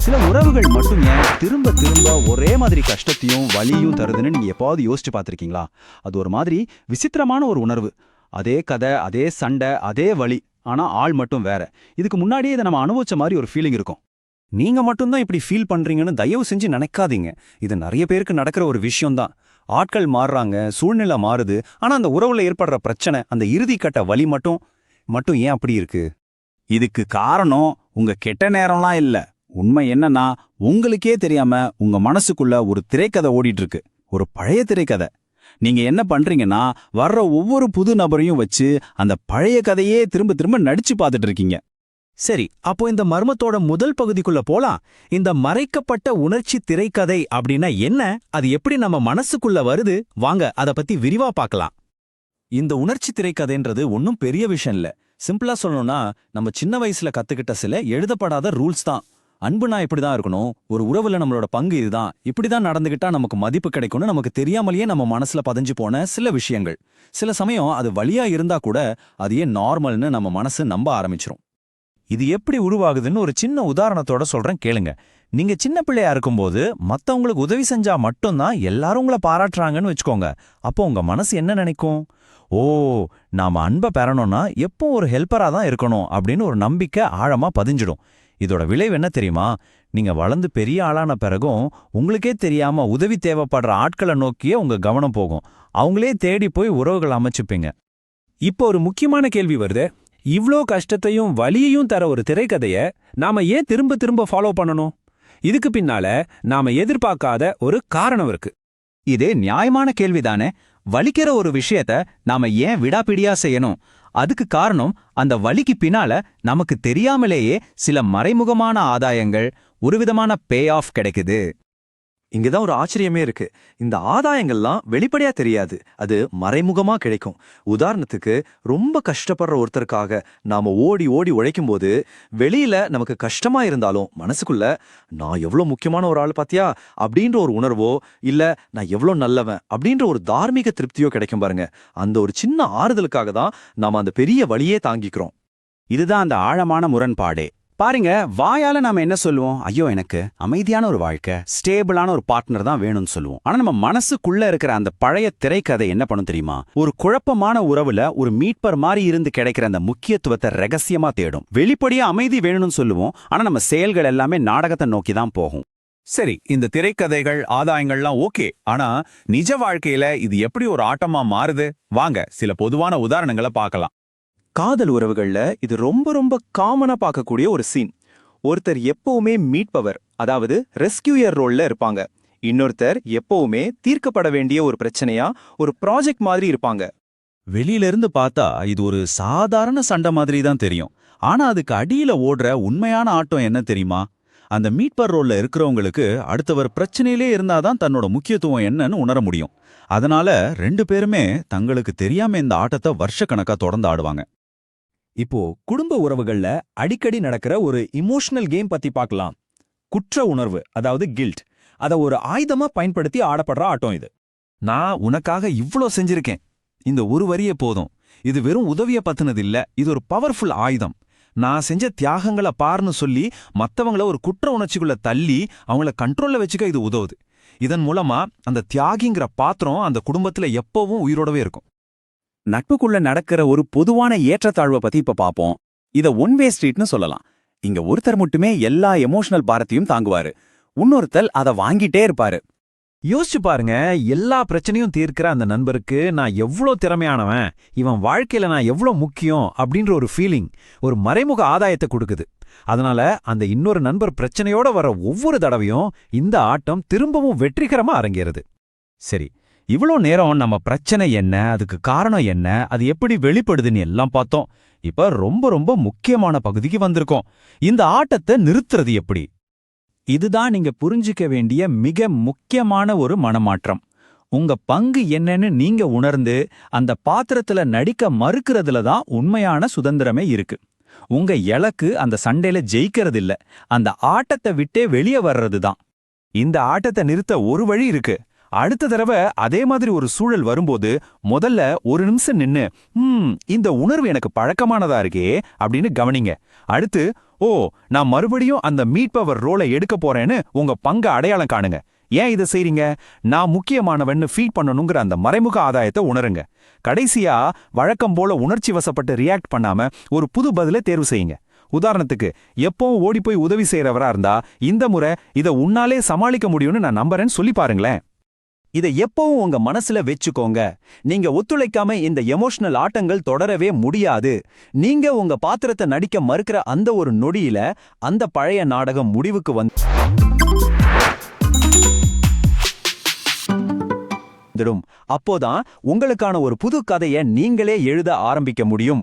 சில உறவுகள் மட்டும் ஏன் திரும்ப திரும்ப ஒரே மாதிரி கஷ்டத்தையும் வலியும் தருதுன்னு நீங்க எப்பாவது யோசிச்சு பார்த்திருக்கீங்களா? அது ஒரு மாதிரி விசித்திரமான ஒரு உணர்வு. அதே கதை, அதே சண்டை, அதே வலி. ஆனா ஆள் மட்டும் வேற. இதுக்கு முன்னாடியே இதை நம்ம அனுபவிச்ச மாதிரி ஒரு ஃபீலிங் இருக்கும். நீங்க மட்டும்தான் இப்படி ஃபீல் பண்றீங்கன்னு தயவு செஞ்சு நினைக்காதீங்க. இது நிறைய பேருக்கு நடக்கிற ஒரு விஷயம்தான். ஆட்கள் மாறுறாங்க, சூழ்நிலை மாறுது. ஆனா அந்த உறவுல ஏற்படுற பிரச்சனை, அந்த இறுதி கட்ட வலி மட்டும் மட்டும் ஏன் அப்படி இருக்கு? இதுக்கு காரணம் உங்க கெட்ட நேரம்லாம் இல்ல. உண்மை என்னன்னா, உங்களுக்கே தெரியாம உங்க மனசுக்குள்ள ஒரு திரைக்கதை ஓடிட்டு இருக்கு. ஒரு பழைய திரைக்கதை. நீங்க என்ன பண்றீங்கன்னா, வர்ற ஒவ்வொரு புது நபரையும் வச்சு அந்த பழைய கதையே திரும்ப திரும்ப நடிச்சு பார்த்துட்டு இருக்கீங்க. சரி, அப்போ இந்த மர்மத்தோட முதல் பகுதிக்குள்ள போலாம். இந்த மறைக்கப்பட்ட உணர்ச்சி திரைக்கதை அப்படின்னா என்ன? அது எப்படி நம்ம மனசுக்குள்ள வருது? வாங்க அத பத்தி விரிவா பார்க்கலாம். இந்த உணர்ச்சி திரைக்கதைன்றது ஒன்றும் பெரிய விஷயம் இல்ல. சிம்பிளா சொல்லணும்னா, நம்ம சின்ன வயசுல கத்துக்கிட்ட சில எழுதப்படாத ரூல்ஸ் தான். அன்புனா இப்படிதான் இருக்கணும், ஒரு உறவுல நம்மளோட பங்கு இதுதான், இப்படிதான் நடந்துகிட்டா நமக்கு மதிப்பு கிடைக்கும்னு நமக்கு தெரியாமலேயே நம்ம மனசுல பதிஞ்சு போன சில விஷயங்கள். சில சமயம் அது வலியா இருந்தா கூட அது ஏன் நார்மல்னு நம்ம மனசு நம்ப ஆரம்பிச்சிரும். இது எப்படி உருவாகுதுன்னு ஒரு சின்ன உதாரணத்தோட சொல்றேன், கேளுங்க. நீங்க சின்ன பிள்ளையா இருக்கும்போது மத்தவங்களுக்கு உதவி செஞ்சா மட்டும்தான் எல்லாரும் உங்களை பாராட்டுறாங்கன்னு வச்சுக்கோங்க. அப்போ உங்க மனசு என்ன நினைக்கும்? ஓ, நாம அன்பை பெறணும்னா எப்போ ஒரு ஹெல்ப்பரா தான் இருக்கணும் அப்படின்னு ஒரு நம்பிக்கை ஆழமா பதிஞ்சிடும். இதோட விளைவு என்ன தெரியுமா? நீங்க வளர்ந்து பெரிய ஆளான பிறகும் உங்களுக்கே தெரியாம உதவி தேவைப்படுற ஆட்களை நோக்கியே உங்க கவனம் போகும். அவங்களே தேடி போய் உறவுகள் அமைச்சுப்பீங்க. இப்போ ஒரு முக்கியமான கேள்வி வருது. இவ்ளோ கஷ்டத்தையும் வலியையும் தர ஒரு திரைக்கதைய நாம ஏன் திரும்ப திரும்ப ஃபாலோ பண்ணணும்? இதுக்கு பின்னால நாம எதிர்பார்க்காத ஒரு காரணம் இருக்கு. இதே நியாயமான கேள்விதானே. வலிக்கிற ஒரு விஷயத்த நாம ஏன் விடாப்பிடியா செய்யணும்? அதுக்கு காரணம், அந்த வலிக்கு பின்னால நமக்கு தெரியாமலேயே சில மறைமுகமான ஆதாயங்கள், ஒரு விதமான பே ஆஃப் கிடைக்குது. இங்கதான் ஒரு ஆச்சரியமே இருக்கு. இந்த ஆதாயங்கள்லாம் வெளிப்படையா தெரியாது, அது மறைமுகமா கிடைக்கும். உதாரணத்துக்கு, ரொம்ப கஷ்டப்படுற ஒருத்தருக்காக நாம ஓடி ஓடி உழைக்கும் போது வெளியில நமக்கு கஷ்டமா இருந்தாலும் மனசுக்குள்ள நான் எவ்வளவு முக்கியமான ஒரு ஆள் பாத்தியா அப்படின்ற ஒரு உணர்வோ, இல்ல நான் எவ்வளவு நல்லவன் அப்படின்ற ஒரு தார்மீக திருப்தியோ கிடைக்கும் பாருங்க. அந்த ஒரு சின்ன ஆறுதலுக்காக தான் நாம அந்த பெரிய வலியே தாங்கிக்கிறோம். இதுதான் அந்த ஆழமான முரண்பாடே. பாருங்க, வாயால நாம என்ன சொல்லுவோம்? ஐயோ, எனக்கு அமைதியான ஒரு வாழ்க்கை, ஸ்டேபிளான ஒரு பார்ட்னர் தான் வேணும்னு சொல்லுவோம். ஆனா நம்ம மனசுக்குள்ள இருக்கிற அந்த பழைய திரைக்கதை என்ன பண்ணும் தெரியுமா? ஒரு குழப்பமான உறவுல ஒரு மீட்பர் மாதிரி இருந்து கிடைக்கிற அந்த முக்கியத்துவத்தை ரகசியமா தேடும். வெளிப்படையா அமைதி வேணும்னு சொல்லுவோம், ஆனா நம்ம செயல்கள் எல்லாமே நாடகத்தை நோக்கி தான் போகும். சரி, இந்த திரைக்கதைகள் ஆதாயங்கள்லாம் ஓகே. ஆனா நிஜ வாழ்க்கையில இது எப்படி ஒரு ஆட்டமா மாறுது? வாங்க சில பொதுவான உதாரணங்களை பார்க்கலாம். காதல் உறவுகள்ல இது ரொம்ப ரொம்ப காமனா பார்க்கக்கூடிய ஒரு சீன். ஒருத்தர் எப்பவுமே மீட்பவர், அதாவது ரெஸ்கியூயர் ரோல்ல இருப்பாங்க. இன்னொருத்தர் எப்பவுமே தீர்க்கப்பட வேண்டிய ஒரு பிரச்சனையா ஒரு ப்ராஜெக்ட் மாதிரி இருப்பாங்க. வெளியில இருந்து பார்த்தா இது ஒரு சாதாரண சண்டை மாதிரி தான் தெரியும். ஆனா அதுக்கு அடியில ஓடுற உண்மையான ஆட்டம் என்ன தெரியுமா? அந்த மீட்பர் ரோல்ல இருக்கிறவங்களுக்கு அடுத்தவர் பிரச்சனையிலே இருந்தாதான் தன்னோட முக்கியத்துவம் என்னன்னு உணர முடியும். அதனால ரெண்டு பேருமே தங்களுக்கு தெரியாம இந்த ஆட்டத்தை வருஷக்கணக்கா தொடர்ந்து ஆடுவாங்க. இப்போ குடும்ப உறவுகள்ல அடிக்கடி நடக்கிற ஒரு இமோஷனல் கேம் பத்தி பார்க்கலாம். குற்ற உணர்வு, அதாவது கில்ட். அத ஒரு ஆயுதமா பயன்படுத்தி ஆடப்படுற ஆட்டம் இது. நான் உனக்காக இவ்ளோ செஞ்சிருக்கேன், இந்த ஒரு வரியே போதும். இது வெறும் உதவிய பத்தினது இல்ல, இது ஒரு பவர்ஃபுல் ஆயுதம். நான் செஞ்ச தியாகங்களை பார்னு சொல்லி மத்தவங்கள ஒரு குற்ற உணர்ச்சிக்குள்ள தள்ளி அவங்கள கண்ட்ரோல்ல வச்சுக்க இது உதவுது. இதன் மூலமா அந்த தியாகிங்கிற பாத்திரம் அந்த குடும்பத்துல எப்பவும் உயிரோடவே இருக்கும். நட்புக்குள்ள நடக்கிற ஒரு பொதுவான ஏற்றத்தாழ்வை பத்தி இப்ப பாப்போம். இத ஒன் வே ஸ்ட்ரீட்னு சொல்லலாம். இங்க ஒருத்தர் மட்டுமே எல்லா எமோஷனல் பாரத்தையும் தாங்குவாரு, இன்னொருத்தர் அதை வாங்கிட்டே இருப்பாரு. யோசிச்சு பாருங்க, எல்லா பிரச்சனையும் தீர்க்கிற அந்த நண்பருக்கு நான் எவ்ளோ திறமையானவன், இவன் வாழ்க்கையில நான் எவ்ளோ முக்கியம் அப்படின்ற ஒரு ஃபீலிங், ஒரு மறைமுக ஆதாயத்தை கொடுக்குது. அதனால அந்த இன்னொரு நண்பர் பிரச்சனையோட வர ஒவ்வொரு தடவையும் இந்த ஆட்டம் திரும்பவும் வெற்றிகரமா அரங்கேறுது. சரி, இவ்வளோ நேரம் நம்ம பிரச்சனை என்ன, அதுக்கு காரணம் என்ன, அது எப்படி வெளிப்படுதுன்னு எல்லாம் பார்த்தோம். இப்ப ரொம்ப ரொம்ப முக்கியமான பகுதிக்கு வந்திருக்கோம். இந்த ஆட்டத்தை நிறுத்துறது எப்படி? இதுதான் நீங்க புரிஞ்சிக்க வேண்டிய மிக முக்கியமான ஒரு மனமாற்றம். உங்க பங்கு என்னன்னு நீங்க உணர்ந்து அந்த பாத்திரத்துல நடிக்க மறுக்கிறதுல தான் உண்மையான சுதந்திரமே இருக்கு. உங்க இலக்கு அந்த சண்டையில ஜெயிக்கிறது இல்ல, அந்த ஆட்டத்தை விட்டே வெளியே வர்றது தான். இந்த ஆட்டத்தை நிறுத்த ஒரு வழி இருக்கு. அடுத்த தடவை அதே மாதிரி ஒரு சூழல் வரும்போது முதல்ல ஒரு நிமிஷம் நின்னு இந்த உணர்வு எனக்கு பழக்கமானதா இருக்கே அப்படின்னு கவனிங்க. அடுத்து நான் மறுபடியும் அந்த மீட் பவர் ரோலை எடுக்க போறேன்னு உங்க பங்க அடையாளம் காணுங்க. ஏன் இதை செய்றீங்க? நான் முக்கியமானவன்னு ஃபீட் பண்ணணுங்கிற அந்த மறைமுக ஆதாயத்தை உணருங்க. கடைசியா வழக்கம் போல உணர்ச்சி வசப்பட்டு ரியாக்ட் பண்ணாம ஒரு புது பதிலை தேர்வு செய்யுங்க. உதாரணத்துக்கு, எப்பவும் ஓடி போய் உதவி செய்யறவரா இருந்தா இந்த முறை இதை உன்னாலே சமாளிக்க முடியும்னு நான் நம்புறேன்னு சொல்லி பாருங்களேன். இதை எப்பவும் உங்க மனசுல வெச்சுக்கோங்க. நீங்க ஒத்துழைக்காம இந்த எமோஷனல் ஆட்டங்கள் தொடரவே முடியாது. நீங்க உங்க பாத்திரத்தை நடிக்க மறுக்கிற அந்த ஒரு நொடியில அந்த பழைய நாடகம் முடிவுக்கு வந்துடும். அப்போதான் உங்களுக்கான ஒரு புது கதையை நீங்களே எழுத ஆரம்பிக்க முடியும்.